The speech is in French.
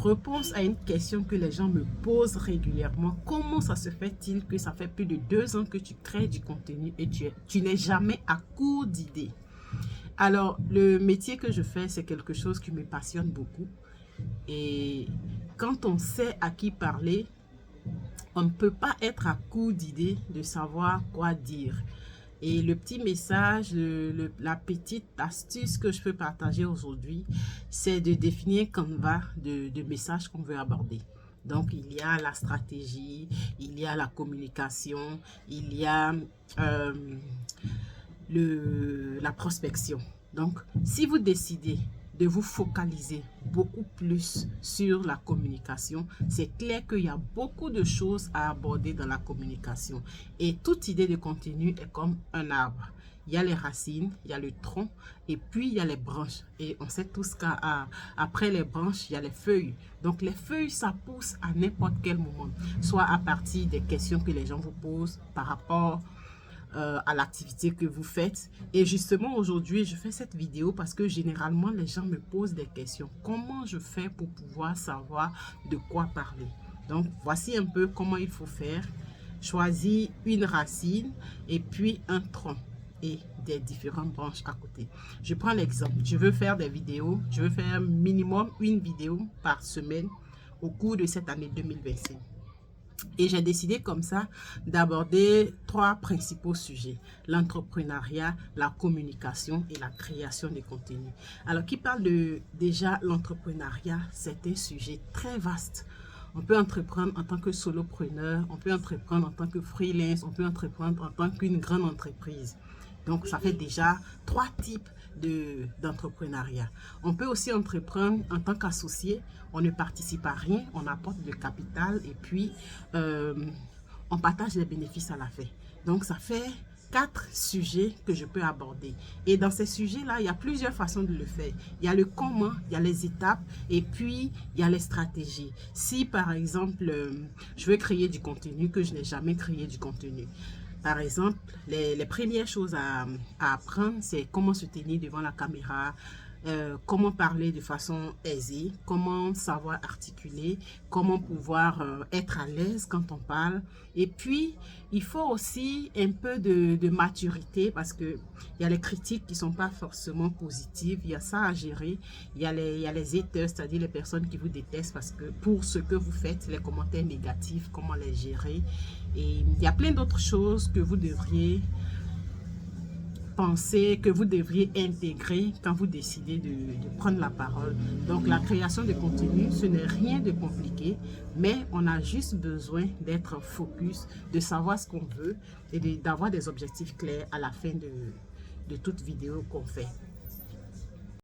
Réponse à une question que les gens me posent régulièrement. Comment ça se fait-il que ça fait plus de 2 ans que tu crées du contenu et tu n'es jamais à court d'idées? Alors, le métier que je fais, c'est quelque chose qui me passionne beaucoup. Et quand on sait à qui parler, on ne peut pas être à court d'idées de savoir quoi dire. Et le petit message, la petite astuce que je peux partager aujourd'hui, c'est de définir un canevas de messages qu'on veut aborder. Donc, il y a la stratégie, il y a la communication, il y a la prospection. Donc, si vous décidez de vous focaliser beaucoup plus sur la communication, c'est clair qu'il y a beaucoup de choses à aborder dans la communication. Et toute idée de contenu est comme un arbre. Il y a les racines, il y a le tronc et puis il y a les branches. Et on sait tous qu'après les branches, il y a les feuilles. Donc les feuilles, ça pousse à n'importe quel moment. Soit à partir des questions que les gens vous posent par rapport à l'activité que vous faites. Et justement, aujourd'hui, je fais cette vidéo parce que généralement, les gens me posent des questions. Comment je fais pour pouvoir savoir de quoi parler? Donc, voici un peu comment il faut faire. Choisis une racine et puis un tronc et des différentes branches à côté. Je prends l'exemple. Je veux faire des vidéos. Je veux faire minimum une vidéo par semaine au cours de cette année 2025. Et j'ai décidé comme ça d'aborder 3 principaux sujets: l'entrepreneuriat, la communication et la création de contenu. Alors, qui parle de déjà l'entrepreneuriat, c'est un sujet très vaste. On peut entreprendre en tant que solopreneur, on peut entreprendre en tant que freelance, on peut entreprendre en tant qu'une grande entreprise. Donc, ça fait déjà 3 types d'entrepreneuriat. On peut aussi entreprendre en tant qu'associé. On ne participe à rien, on apporte le capital et puis on partage les bénéfices à la fin. Donc, ça fait 4 sujets que je peux aborder. Et dans ces sujets-là, il y a plusieurs façons de le faire. Il y a le comment, il y a les étapes et puis il y a les stratégies. Si par exemple, je veux créer du contenu que je n'ai jamais créé du contenu. Par exemple, les premières choses à apprendre, c'est comment se tenir devant la caméra, comment parler de façon aisée, comment savoir articuler, comment pouvoir être à l'aise quand on parle. Et puis, il faut aussi un peu de maturité parce qu'il y a les critiques qui ne sont pas forcément positives. Il y a ça à gérer. Il y a les haters, c'est-à-dire les personnes qui vous détestent parce que pour ce que vous faites, les commentaires négatifs, comment les gérer. Et il y a plein d'autres choses que vous devriez penser, que vous devriez intégrer quand vous décidez de prendre la parole. Donc la création de contenu, ce n'est rien de compliqué, mais on a juste besoin d'être focus, de savoir ce qu'on veut et d'avoir des objectifs clairs à la fin de toute vidéo qu'on fait.